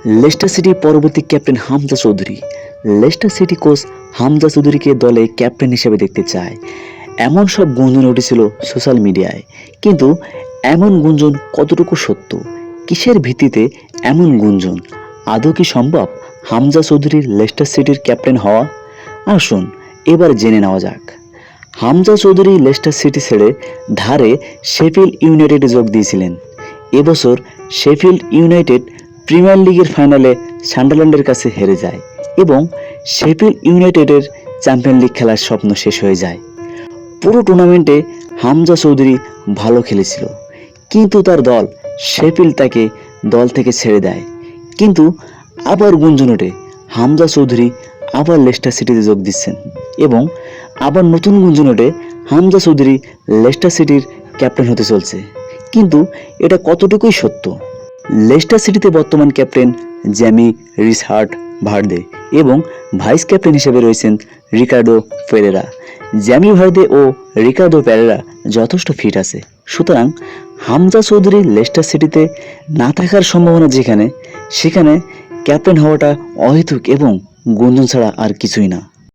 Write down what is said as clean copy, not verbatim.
Leicester city পরবর্তী captain Hamza Chowdhury. Leicester city coach Hamza চৌধুরীকে দলে ক্যাপ্টেন হিসেবে দেখতে চায়, এমন সব গুঞ্জন উঠেছিল সোশ্যাল মিডিয়ায়। কিন্তু এমন গুঞ্জন কতটুকু সত্য? কিসের ভিত্তিতে এমন গুঞ্জন? আদৌ কি সম্ভব হামজা চৌধুরীর লেস্টার সিটির ক্যাপ্টেন হওয়া? আসুন এবার জেনে নেওয়া যাক। হামজা চৌধুরী লেস্টার সিটি ছেড়ে ধারে শেফিল্ড ইউনাইটেডে যোগ দিয়েছিলেন। এবছর শেফিল্ড ইউনাইটেড প্রিমিয়ার লিগের ফাইনালে সান্ডারল্যান্ডের কাছে হেরে যায় এবং শেফিল্ড ইউনাইটেডের চ্যাম্পিয়ন লিগ খেলার স্বপ্ন শেষ হয়ে যায়। পুরো টুর্নামেন্টে হামজা চৌধুরী ভালো খেলেছিল, কিন্তু তার দল শেফিল্ড তাকে দল থেকে ছেড়ে দেয়। কিন্তু আবার গুঞ্জন ওঠে হামজা চৌধুরী আবার লেস্টার সিটিতে যোগ দিচ্ছেন এবং আবার নতুন গুঞ্জন ওঠে হামজা চৌধুরী লেস্টার সিটির ক্যাপ্টেন হতে চলছে। কিন্তু এটা কতটুকুই সত্য? লেস্টার সিটিতে বর্তমান ক্যাপ্টেন জ্যামি রিচার্ড ভার্দে এবং ভাইস ক্যাপ্টেন হিসেবে রয়েছেন রিকার্ডো পেরেরা। জ্যামি ভার্দে ও রিকার্ডো পেরেরা যথেষ্ট ফিট আছে, সুতরাং হামজা চৌধুরী লেস্টার সিটিতে না থাকার সম্ভাবনা সেখানে ক্যাপ্টেন হওয়াটা অহেতুক এবং গুঞ্জন ছাড়া আর কিছুই না।